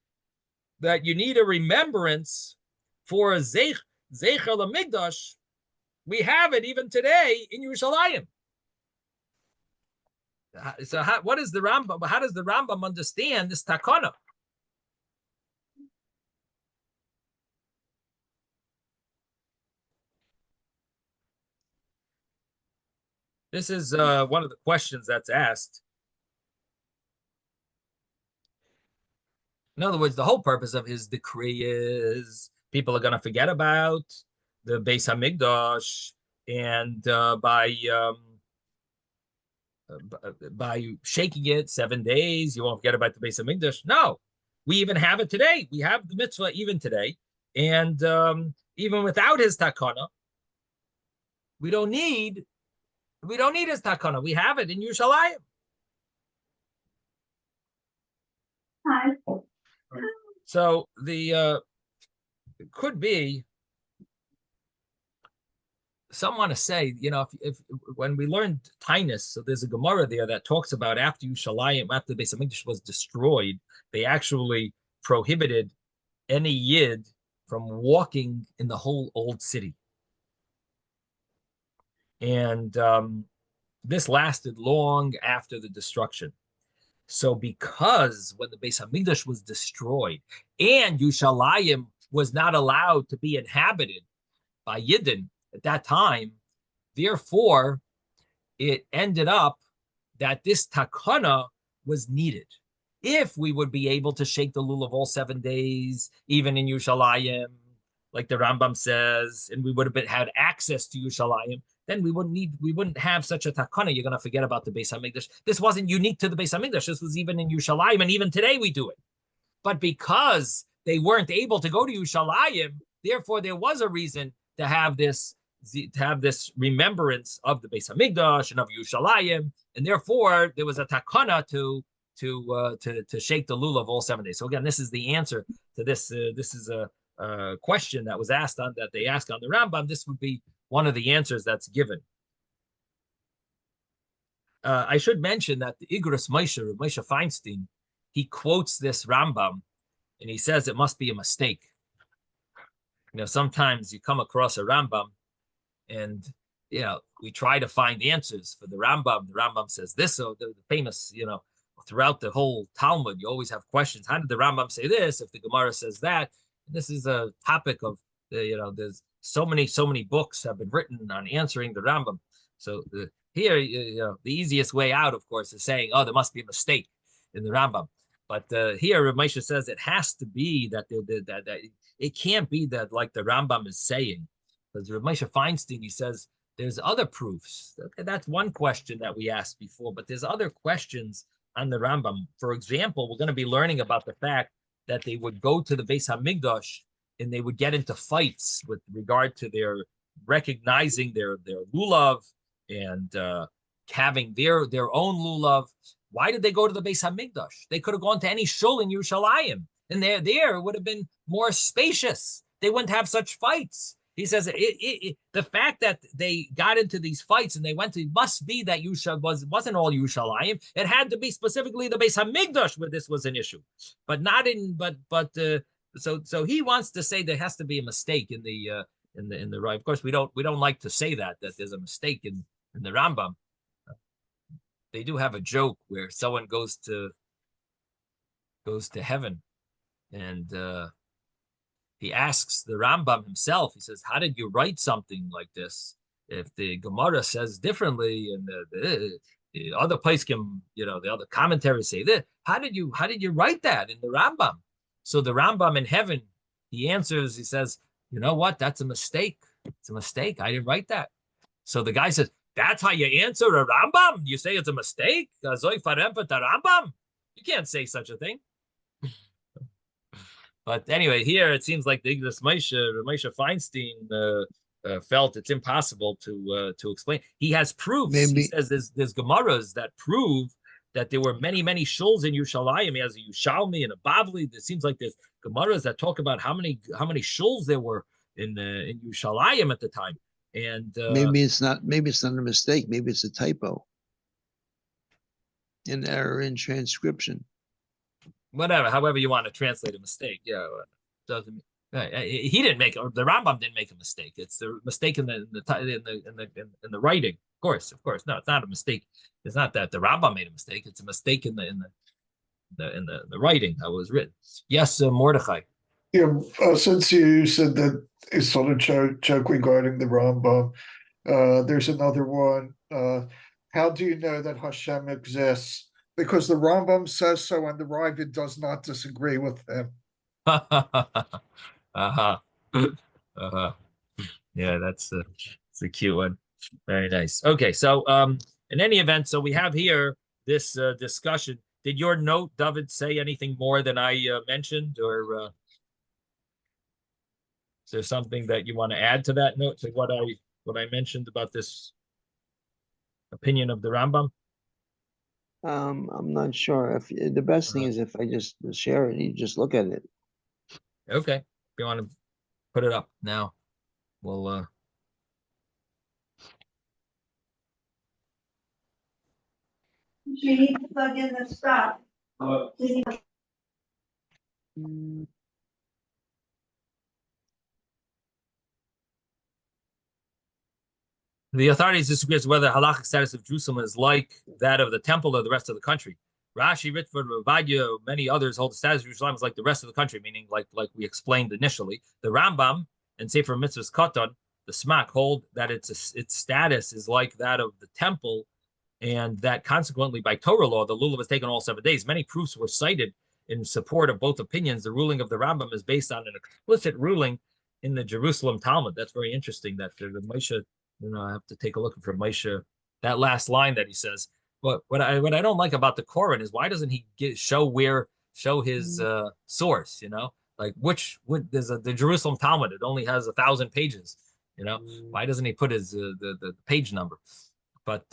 that you need a remembrance for a Zecher LaMikdash? We have it even today in Yerushalayim. So what is the Rambam? How does the Rambam understand this takana? This is one of the questions that's asked. In other words, the whole purpose of his decree is people are going to forget about the Beis Hamikdash, and by shaking it 7 days, you won't forget about the Beis Hamikdash. No, we even have it today. We have the mitzvah even today, and even without his takana, we don't need his takana. We have it in Yerushalayim. Hi. So it could be, some want to say, if when we learned Tainus, so there's a Gemara there that talks about after Yerushalayim, after the Beis Hamikdash was destroyed, they actually prohibited any Yid from walking in the whole old city. And this lasted long after the destruction. So because when the Beis Hamikdash was destroyed and Yerushalayim was not allowed to be inhabited by Yidden at that time, therefore, it ended up that this takana was needed. If we would be able to shake the lulav all 7 days, even in Yerushalayim, like the Rambam says, and we would have had access to Yerushalayim, then we wouldn't have such a takana. You're going to forget about the Beis Hamikdash. This wasn't unique to the Beis Hamikdash. This was even in Yerushalayim, and even today we do it. But because they weren't able to go to Yerushalayim, therefore there was a reason to have this remembrance of the Beis Hamikdash and of Yerushalayim, and therefore there was a takana to shake the lulav all 7 days. So again, this is the answer to this. This is a question that was asked that they asked on the Rambam. This would be one of the answers that's given. I should mention that the Igros Moshe Feinstein, he quotes this Rambam, and he says it must be a mistake. Sometimes you come across a Rambam, and we try to find answers for the Rambam. The Rambam says this, so the famous, throughout the whole Talmud, you always have questions. How did the Rambam say this if the Gemara says that? And this is a topic of there's so many books have been written on answering the Rambam. So here, the easiest way out, of course, is saying, oh, there must be a mistake in the Rambam. But here, Rav Moshe says it has to be that it can't be that like the Rambam is saying. Because Rav Moshe Feinstein, he says there's other proofs. That's one question that we asked before, but there's other questions on the Rambam. For example, we're going to be learning about the fact that they would go to the Beis Hamikdash and they would get into fights with regard to their recognizing their lulav and having their own lulav. Why did they go to the Beis Hamikdash? They could have gone to any shul in Yerushalayim, and there would have been more spacious. They wouldn't have such fights. He says the fact that they got into these fights and they went to, must be that wasn't all Yerushalayim. It had to be specifically the Beis Hamikdash where this was an issue, but not in. So he wants to say there has to be a mistake in the right. Of course, we don't like to say that there's a mistake in the Rambam. They do have a joke where someone goes to heaven, and he asks the Rambam himself. He says, "How did you write something like this? If the Gemara says differently, and the other place can, the other commentaries say this. How did you write that in the Rambam?" So the Rambam in heaven, he answers. He says, "You know what? That's a mistake. It's a mistake. I didn't write that." So the guy says, "That's how you answer a Rambam? You say it's a mistake? Rambam? You can't say such a thing." But anyway, here it seems like the Igros Moshe Feinstein felt it's impossible to explain. He has proofs. Maybe. He says there's Gemaras that prove that there were many shuls in Yerushalayim. He has a Yushalmi and a Bavli. It seems like there's Gemaras that talk about how many shuls there were in Yerushalayim at the time. And maybe it's not a mistake. Maybe it's a typo. An error in transcription. Whatever, however you want to translate a mistake. Yeah, doesn't. He didn't make, or the Rambam didn't make a mistake. It's the mistake in the writing. Of course. No, it's not a mistake. It's not that the Rambam made a mistake. It's a mistake in the writing that was written. Yes, Mordechai. Yeah, since you said that it's not a joke regarding the Rambam, there's another one. How do you know that Hashem exists? Because the Rambam says so, and the Ravid does not disagree with him. Uh-huh. Uh-huh. Yeah, that's a cute one. Very nice. Okay, so in any event, so we have here this discussion. Did your note, David, say anything more than I mentioned, or is there something that you want to add to that note, to what I mentioned about this opinion of the Rambam? I'm not sure. If the best thing is if I just share it, you just look at it. Okay, if you want to put it up now, we'll You need to plug in the stuff. The authorities disagree as to whether the halachic status of Jerusalem is like that of the temple or the rest of the country. Rashi, Ritva, Ravadia, many others hold the status of Jerusalem as like the rest of the country, meaning like we explained initially. The Rambam and Sefer Mitzvahs Katan, the Smak, hold that its status is like that of the temple, and that consequently by Torah law, the lulav is taken all 7 days. Many proofs were cited in support of both opinions. The ruling of the Rambam is based on an explicit ruling in the Jerusalem Talmud. That's very interesting that the Moshe, I have to take a look for Moshe, that last line that he says. But what I don't like about the Koran is, why doesn't he show his source? Like there's the Jerusalem Talmud. It only has 1,000 pages. Why doesn't he put his the page number? But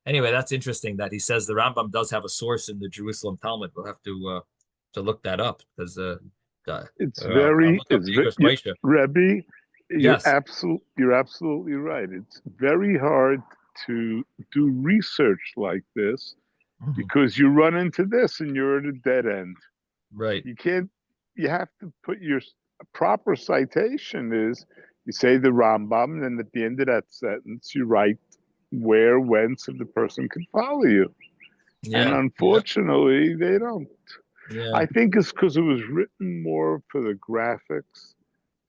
anyway, that's interesting that he says the Rambam does have a source in the Jerusalem Talmud. We'll have to look that up, because it's very Rebbe. Yes. You're absolutely right. It's very hard to do research like this, because you run into this and you're at a dead end. Right. You have to put your proper citation is, you say the Rambam, and then at the end of that sentence, you write where, when, so the person can follow you. Yeah. And unfortunately, they don't. Yeah. I think it's because it was written more for the graphics,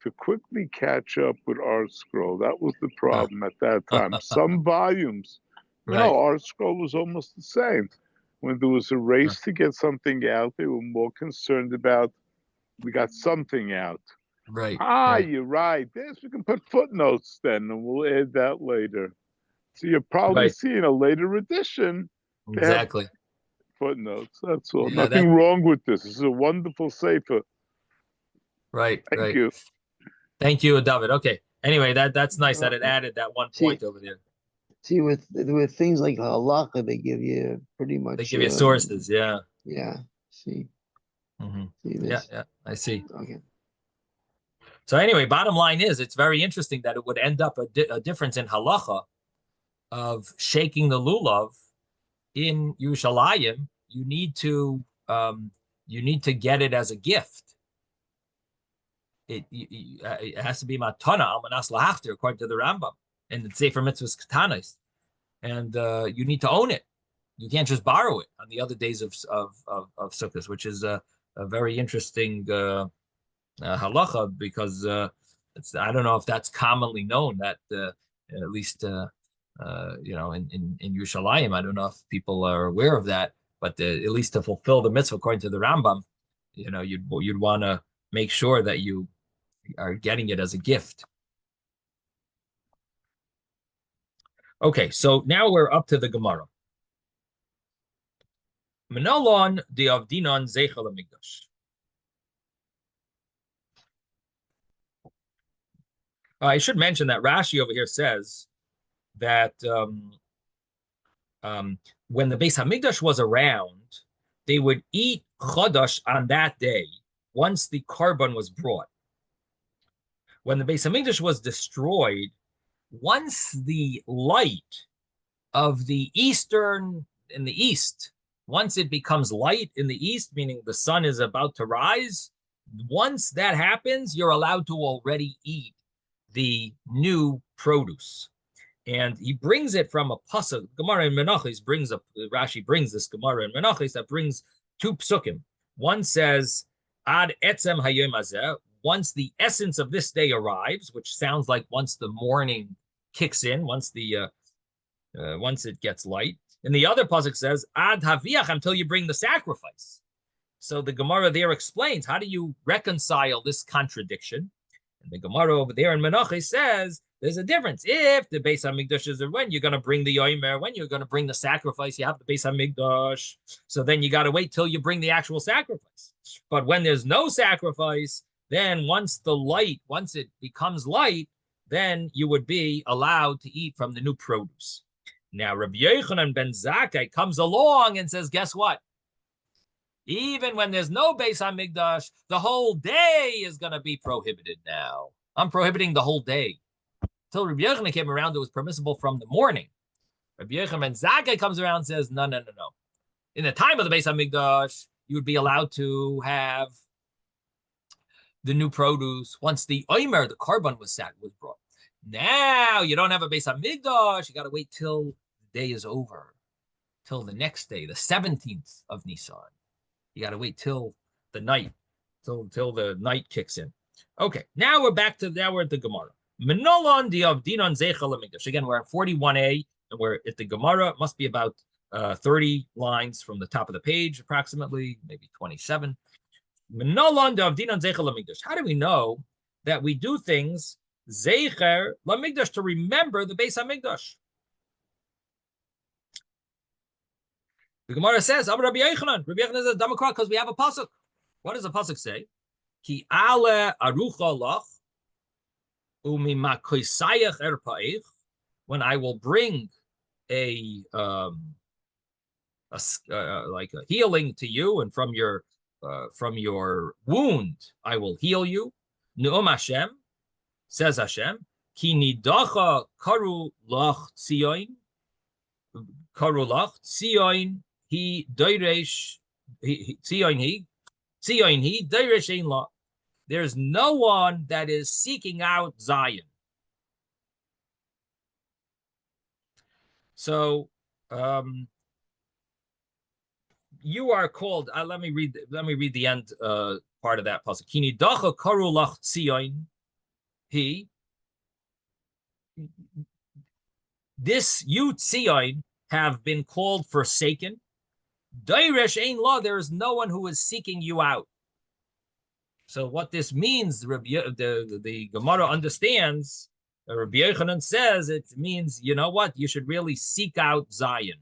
to quickly catch up with Art Scroll. That was the problem at that time. Some volumes, Art Scroll was almost the same. When there was a race to get something out, they were more concerned about, we got something out. Right. You're right. This, we can put footnotes then, and we'll add that later. So you're probably seeing a later edition. Exactly. Footnotes. That's all. Yeah, nothing wrong with this. This is a wonderful sefer. Right. Thank you. Thank you, David. Okay. Anyway, that's nice that it added that one point over there. See, with things like halacha, they give you pretty much. They give you sources. Yeah. Yeah. See. Mm-hmm. See this? Yeah. I see. Okay. So anyway, bottom line is, it's very interesting that it would end up a difference in halacha of shaking the lulav in Yerushalayim. You need to get it as a gift. It has to be matana almanas lahachter, according to the Rambam and the Sefer Mitzvahs Katanis, and you need to own it. You can't just borrow it on the other days of Sukkot, which is a very interesting halacha, because I don't know if that's commonly known, that at least in Yerushalayim, I don't know if people are aware of that, but at least to fulfill the mitzvah according to the Rambam, you'd want to make sure that you are getting it as a gift. Okay, so now we're up to the Gemara. Menolon de Avdinon Zeichel Hamikdash. I should mention that Rashi over here says that when the Beis Hamikdash was around, they would eat Chodesh on that day once the Korban was brought. When the Beis Hamikdash was destroyed, once the light of the east Once it becomes light in the east, meaning the sun is about to rise, once that happens, you're allowed to already eat the new produce. And he brings it from a pasuk. Gemara in Menachos brings up, Rashi brings this Gemara in Menachos that brings two psukim. One says, Ad etzem hayom hazeh, once the essence of this day arrives, which sounds like once the morning kicks in, once it gets light. And the other pasuk says, Ad haviach, until you bring the sacrifice. So the Gemara there explains, how do you reconcile this contradiction? And the Gemara over there in Menachos says, there's a difference. If the Beis HaMikdash is when you're going to bring the Yomer, when you're going to bring the sacrifice, you have the Beis HaMikdash. So then you got to wait till you bring the actual sacrifice. But when there's no sacrifice, then once it becomes light, then you would be allowed to eat from the new produce. Now, Rabbi Yochanan ben Zakkai comes along and says, guess what? Even when there's no Beis HaMikdash, the whole day is going to be prohibited now. I'm prohibiting the whole day. Till Rabbi Yochanan came around, it was permissible from the morning. Rabbi Yochanan ben Zakkai comes around and says, no. In the time of the Beis HaMikdash, you would be allowed to have the new produce once the Omer, the Korban was brought. Now you don't have a Beis HaMikdash. You got to wait till the day is over, till the next day, the 17th of Nisan. You got to wait till the night, till the night kicks in. Okay, now we're at the Gemara. Menolon dinon zeichel hamikdash. Again, we're at 41a, and we're at the Gemara. It must be about 30 lines from the top of the page, approximately, maybe 27. Menolon dinon zeichel hamikdash. How do we know that we do things zeicher lamikdash to remember the Beis HaMikdash? The Gemara says, Rabbi Yochanan is a Democrat because we have a pasuk. What does the pasuk say? Ki ale arucha lach umimakoisayach erpaich. When I will bring like a healing to you, and from your wound I will heal you. Nu'um Hashem, says Hashem, ki nidacha karu lach tzion, tzion he doiresh, tzion he doiresh ein la. There's no one that is seeking out Zion. So you are called. Let me read the end part of that pasuk. Ki nidacha karu lach tzion. You Tzion have been called forsaken. Dairesh ein la, there is no one who is seeking you out. So what this means, the Gemara understands, Rabbi Yochanan says, it means, you know what, you should really seek out Zion.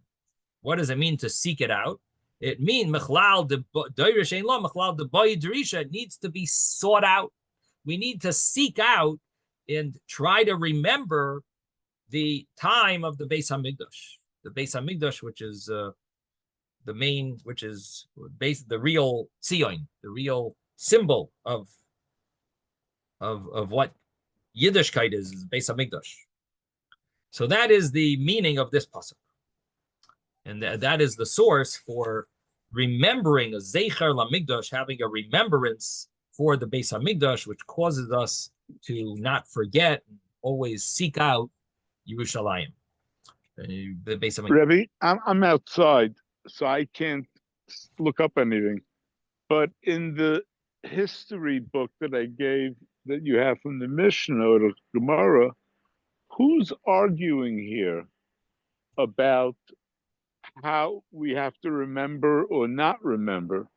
What does it mean to seek it out? It means mechlal de dairesh ein la, mechlal de bayi derisha. It needs to be sought out. We need to seek out and try to remember the time of the Beis HaMikdash. The Beis HaMikdash, which is the real Tzion, the real symbol of what Yiddishkeit is Beis HaMikdash. So that is the meaning of this pasuk. And that is the source for remembering a Zeicher LaMikdash, having a remembrance for the Beis HaMikdash, which causes us to not forget, always seek out Yerushalayim. The Beis HaMikdash. Rebbe, I'm outside, so I can't look up anything. But in the history book that I gave, that you have from the Mishnah or the Gemara, who's arguing here about how we have to remember or not remember?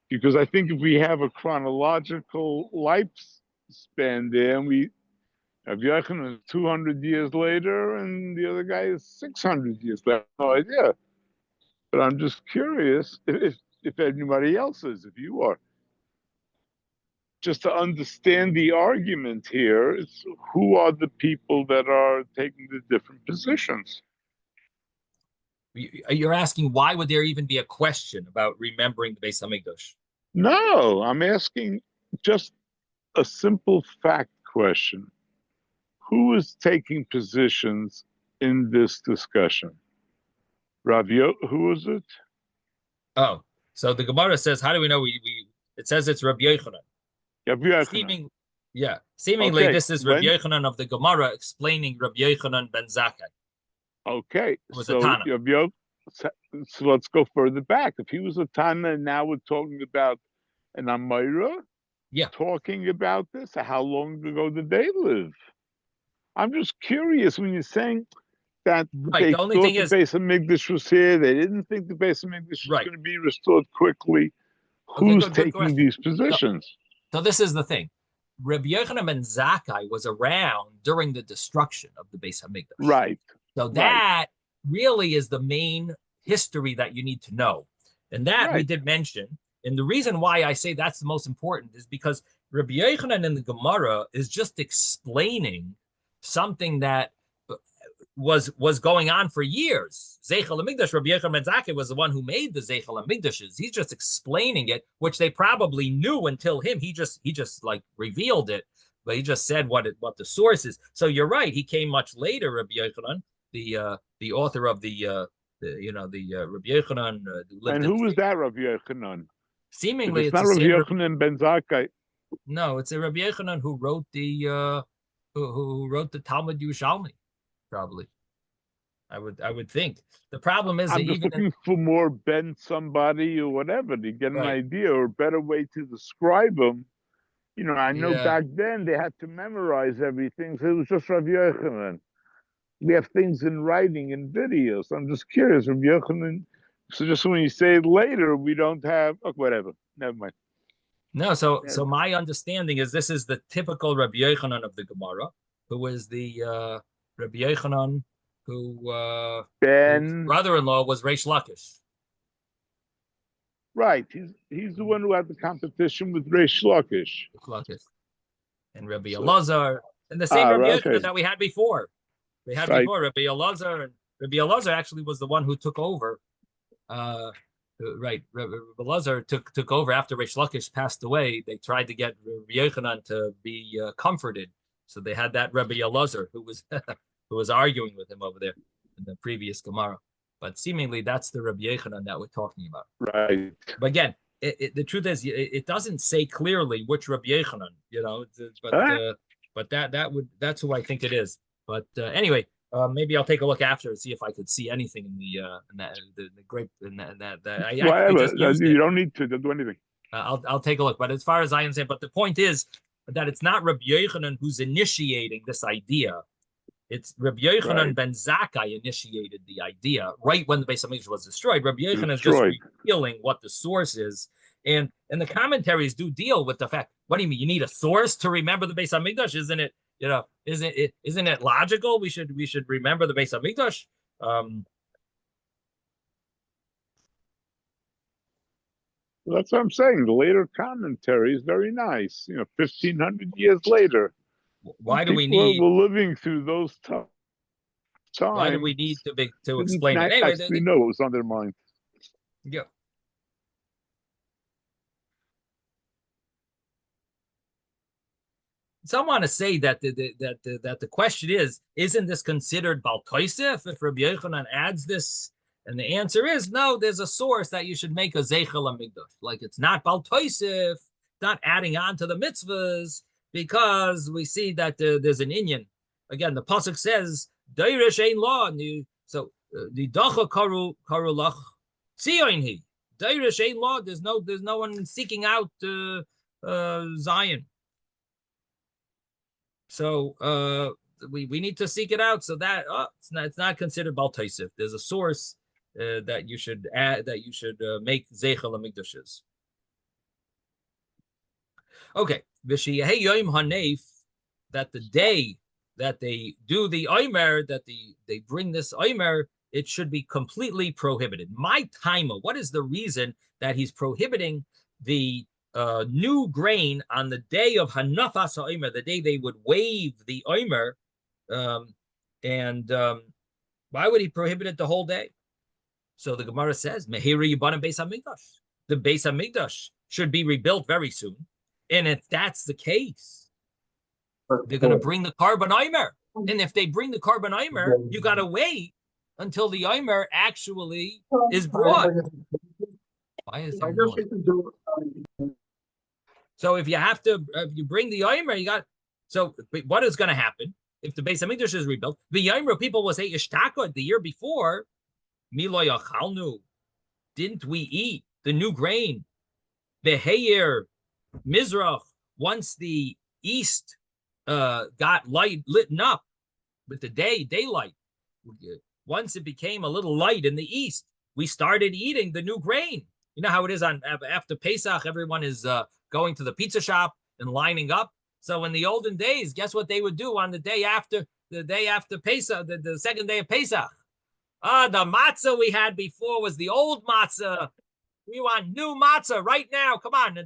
Because I think if we have a chronological lifespan there, and we have Yochanan 200 years later, and the other guy is 600 years later. No idea. But I'm just curious if anybody else is, if you are. Just to understand the argument here, it's who are the people that are taking the different positions? You're asking why would there even be a question about remembering the Beis HaMikdash? No, I'm asking just a simple fact question. Who is taking positions in this discussion? Who is it? Oh, so the Gemara says, how do we know it says it's Rabbi Yochanan. Rabbi Yochanan. Seemingly Okay, this is Rabbi Yochanan of the Gemara explaining Rabbi Yochanan ben Zakkai. Okay, Was so a Tana. so let's go further back. If he was a Tana and now we're talking about an Amira, talking about this, how long ago did they live? I'm just curious when you're saying that they The only thought thing the is, Beis Hamikdash was here, they didn't think the Beis Hamikdash was going to be restored quickly. Who's taking these positions? So this is the thing. Rabbi Yochanan ben Zakkai was around during the destruction of the Beis Hamikdash. Right. So that really is the main history that you need to know. And that we did mention. And the reason why I say that's the most important is because Rabbi Yochanan in the Gemara is just explaining something that was going on for years. Zeichel HaMikdash, Rabbi Yochanan ben Zakkai was the one who made the Zeichel HaMikdashes. He's just explaining it, which they probably knew until him. He just like revealed it, but he just said what the source is. So you're right. He came much later, Rabbi Yochanan, the author of the Rabbi Yochanan. And who was that Rabbi Yochanan? Seemingly, it's not Rabbi Yochanan ben Zakkai. No, it's a Rabbi Yochanan who wrote the who wrote the Talmud Yerushalmi. Probably, I would think. The problem is I'm just looking for more Ben somebody or whatever to get an idea or a better way to describe him. You know, I know back then they had to memorize everything, so it was just Rabbi Yochanan. We have things in writing and videos. I'm just curious, Rabbi Yochanan. So just when you say it later, we don't have whatever. Never mind. No, so my understanding is this is the typical Rabbi Yochanan of the Gemara, who is the Rabbi Yochanan, whose brother-in-law was Reish Lakish. Right, he's the one who had the competition with Reish Lakish. And Rabbi Elazar, and the same Rabbi Yochanan that we had before. We had before Rabbi Elazar, and Rabbi Elazar actually was the one who took over. Rabbi Elazar took over after Reish Lakish passed away. They tried to get Rabbi Yochanan to be comforted. So they had that Rabbi Elazar who was arguing with him over there in the previous Gemara. But seemingly that's the Rabbi Yochanan that we're talking about. Right. But again, the truth is it doesn't say clearly which Rabbi Yochanan, but that's who I think it is. But anyway, maybe I'll take a look after and see if I could see anything in the grape in that. You don't need to do anything. I'll take a look. But as far as I understand, but the point is that it's not Rabbi Yochanan who's initiating this idea. It's Rabbi Yochanan ben Zakkai initiated the idea right when the Beis Hamikdash was destroyed. Rabbi Yochanan is just revealing what the source is, and the commentaries do deal with the fact. What do you mean? You need a source to remember the Beis Hamikdash? Isn't it? Isn't it logical? We should remember the Beis Hamikdash. That's what I'm saying. The later commentary is very nice. 1,500 years later. Why do we need? We're living through those times. Why do we need to explain it? Anyway, we know what was on their mind. Yeah. Some want to say that the question is, isn't this considered Bal Tosef if Rabbi Yochanan adds this? And the answer is no. There's a source that you should make a Zeichel HaMikdash. Like it's not Bal Tosef, not adding on to the mitzvahs, because we see that there's an inyan. Again, the pasuk says Deirish ein law. So the dacha karu lach tzion he Deirish ein law. There's no one seeking out Zion. So we need to seek it out. So that it's not considered Bal Tosef. There's a source that you should add, that you should make Zeichel HaMikdashes. Okay, v'sheyeh yom hanef, that the day that they do the omer, that they bring this omer, it should be completely prohibited. My timer, what is the reason that he's prohibiting the new grain on the day of Hanafas HaOmer, the day they would wave the Omer, why would he prohibit it the whole day? So the Gemara says, Mehira Yibanim Beis HaMikdash. The Beis HaMikdash should be rebuilt very soon. And if that's the case, they're going to bring the Karban Omer. And if they bring the Karban Omer, you got to wait until the Omer actually is brought. Why is I there guess noise? you can do it. So if you have to, if you bring the Yomer, you got. So what is going to happen if the Beis Hamikdash is rebuilt? The Yomer people will say Ishtaka the year before. Milo Yachalnu, didn't we eat the new grain? Beheir Mizrach, once the east got lit up with the daylight. Once it became a little light in the east, we started eating the new grain. You know how it is on after Pesach, everyone is going to the pizza shop and lining up. So in the olden days, guess what they would do on the day after Pesach, the second day of Pesach? The matzah we had before was the old matzah. We want new matzah right now. Come on,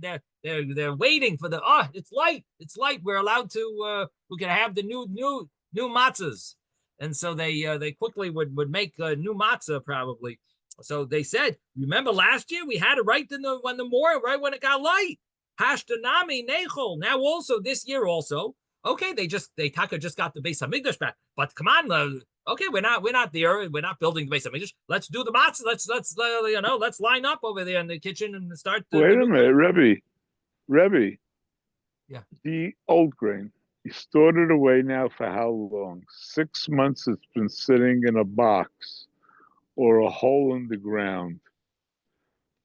they're waiting for the. It's light. It's light. We're allowed to. We can have the new matzahs, and so they quickly would make new matzah probably. So they said, remember last year we had it right when it got light. Hashtanami nechol. Now also this year also. Okay, they Taka just got the Beis Hamikdash back, but come on. Okay, we're not there. We're not building the Beis Hamikdash. Let's do the matzah. Let's line up over there in the kitchen and start. Wait a minute, Rebbe. Yeah. The old grain, you stored it away now for how long? 6 months it's been sitting in a box or a hole in the ground.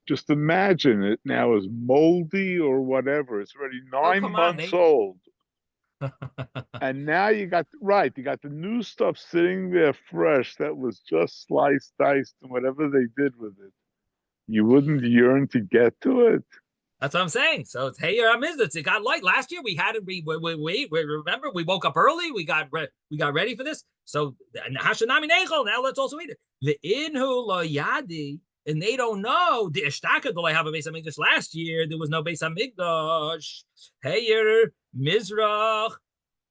Just imagine it now is moldy or whatever. It's already 9 months old. And now you got the new stuff sitting there fresh that was just sliced, diced, and whatever they did with it. You wouldn't yearn to get to it. That's what I'm saying. So it's hey, it got light last year. We had it. We remember we woke up early. We got ready for this. So Hashanami Nechol. Now let's also eat it. The inhu lo yadi, and they don't know the ishtaka. Do I have a Beis Hamikdash last year? There was no Beis Hamikdash. Heyer Mizrach.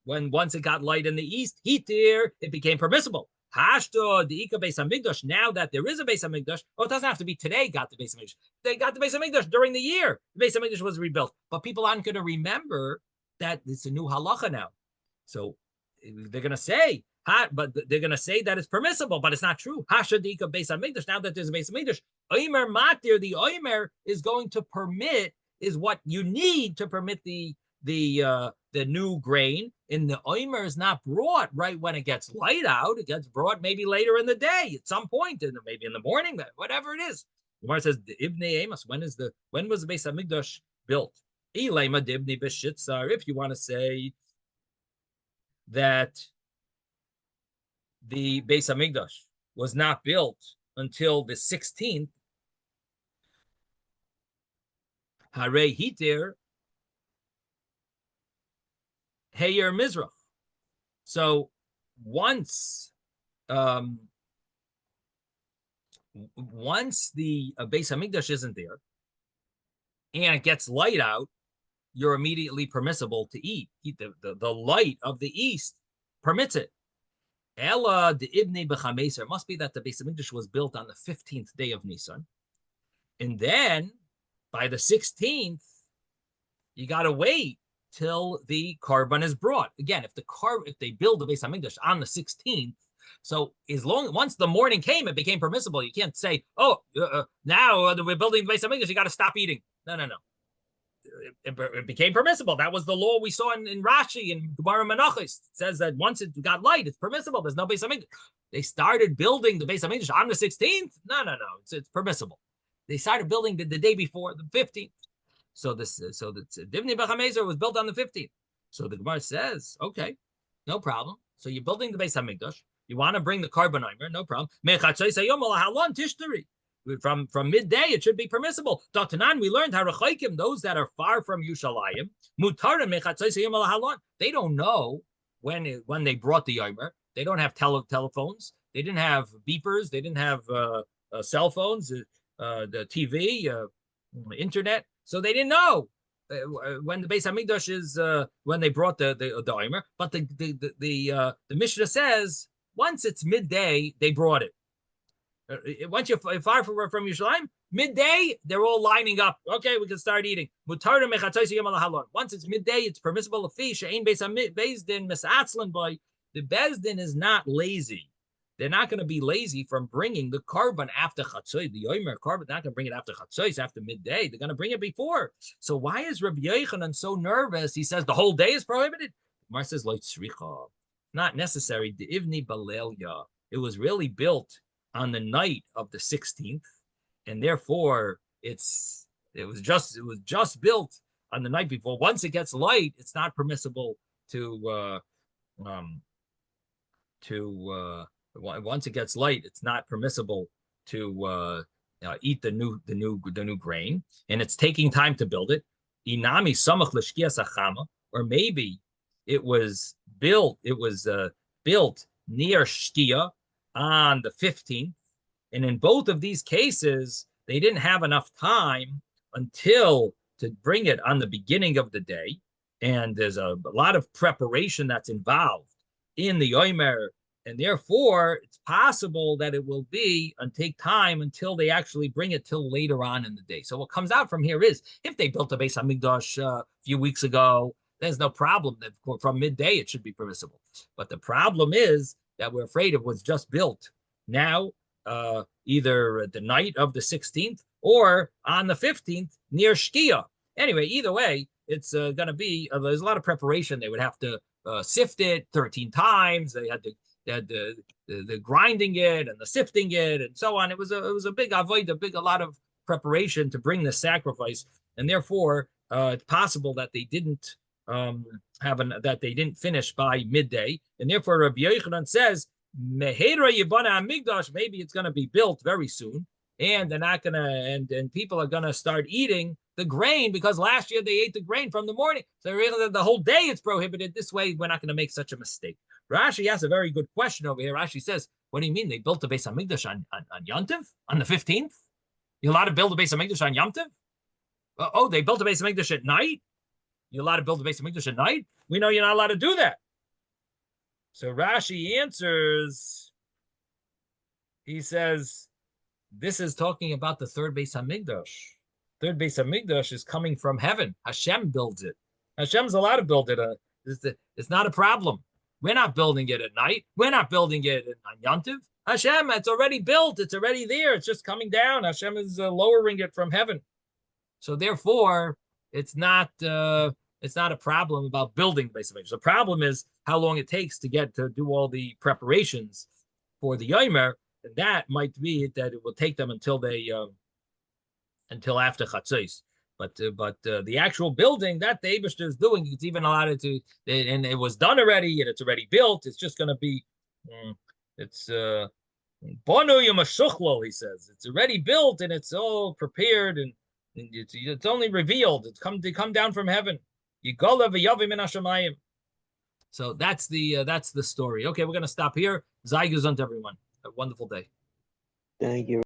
When once it got light in the east, hitir, it became permissible. Hashto the Ika Beis Hamikdash. Now that there is a Beis Hamikdash, it doesn't have to be today. Got the Beis Hamikdash. They got the Beis Hamikdash during the year. The Beis Hamikdash was rebuilt, but people aren't going to remember that it's a new halacha now. So they're going to say, but they're going to say that it's permissible, but it's not true. Hasha the Ika Beis Hamikdash. Now that there's a Beis Hamikdash, Omer Matir, the Omer is going to permit is what you need to permit the new grain. And the omer is not brought right when it gets light out. It gets brought maybe later in the day at some point, maybe in the morning, whatever it is. The Gemara says, Ibnei Amos, when was the Beis Hamikdash built? If you want to say that the Beis Hamikdash was not built until the 16th, Hare Hitir, Heyer Mizrach. So once the Beis Hamikdash isn't there and it gets light out, you're immediately permissible to eat. The light of the east permits it. Ella the Ibnei B'chameser. It must be that the Beis Hamikdash was built on the 15th day of Nisan, and then by the 16th, you got to wait till the korban is brought. Again, if they build the Beis Hamikdash on the 16th, so once the morning came, it became permissible. You can't say, now we're building the Beis Hamikdash, you got to stop eating. No. It became permissible. That was the law we saw in Rashi and Gemara Menachos. It says that once it got light, it's permissible. There's no Beis Hamikdash. They started building the Beis Hamikdash on the 16th. No. It's permissible. They started building the day before, the 15th. So the Divnei B'chamezer was built on the 15th. So the Gemara says, okay, no problem. So you're building the Beis Hamikdash. You want to bring the korban omer, no problem. From midday, it should be permissible. Datanan, we learned harachaykim, those that are far from Yushalayim, mutarim. They don't know when they brought the omer. They don't have telephones. They didn't have beepers. They didn't have cell phones, the TV, internet. So they didn't know when the Beis Hamikdash is when they brought the omer. But the Mishnah says once it's midday, they brought it. Once you're far from Yerushalayim, midday they're all lining up. Okay, we can start eating. Once it's midday, it's permissible. The Beis Din is not lazy. they're not going to be lazy from bringing the carbon after Chatzos. The Yomer carbon, not going to bring it after Chatzos, after midday. They're going to bring it before. So why is Rabbi Yochanan so nervous? He says the whole day is prohibited. Mar says, Lo tzricha. Not necessary. The Ivni Balelya. It was really built on the night of the 16th, and therefore it was just built on the night before. Once it gets light, it's not permissible to once it gets light, it's not permissible to eat the new grain, and it's taking time to build it. Inami samach l'shkias achama, or maybe it was built near shkia on the 15th, and in both of these cases, they didn't have enough time until to bring it on the beginning of the day, and there's a lot of preparation that's involved in the Yomer. And therefore, it's possible that it will be and take time until they actually bring it till later on in the day. So what comes out from here is, if they built a Beis Hamikdash a few weeks ago, there's no problem that from midday it should be permissible. But the problem is that we're afraid it was just built now, either at the night of the 16th or on the 15th near Shkia. Anyway, either way, it's going to be, there's a lot of preparation. They would have to sift it 13 times. They had to the grinding it and the sifting it and so on. It was a big avoid, a lot of preparation to bring the sacrifice, and therefore it's possible that they didn't that they didn't finish by midday, and therefore Rabbi Yochanan says Mehera Yibana Amigdash, maybe it's going to be built very soon, and they're not gonna and people are gonna start eating the grain because last year they ate the grain from the morning, so really the whole day it's prohibited. This way we're not going to make such a mistake. Rashi asks a very good question over here. Rashi says, what do you mean they built the Beis Hamikdash on Yom Tov, on the 15th? You're allowed to build a Beis Hamikdash on Yom Tov? They built a Beis Hamikdash at night? You're allowed to build a Beis Hamikdash at night? We know you're not allowed to do that. So Rashi answers, he says, this is talking about the third Beis Hamikdash. Third Beis Hamikdash is coming from heaven. Hashem builds it. Hashem's allowed to build it. It's not a problem. We're not building it at night. We're not building it on Yom Tov. Hashem, it's already built. It's already there. It's just coming down. Hashem is lowering it from heaven. So therefore, it's not a problem about building Beis Hamikdash. The problem is how long it takes to get to do all the preparations for the Yomer, and that might be that it will take them until after Chatzos. But the actual building that the Eibishter is doing, it's even allowed to, and it was done already, and it's already built. It's just going to be, it's Bonu Yamashuklo, he says. It's already built and it's all prepared, and it's only revealed. It's come down from heaven. Yigola v'yavim min hashamayim. So that's the story. Okay, we're going to stop here. Zaygus on everyone. Have a wonderful day. Thank you.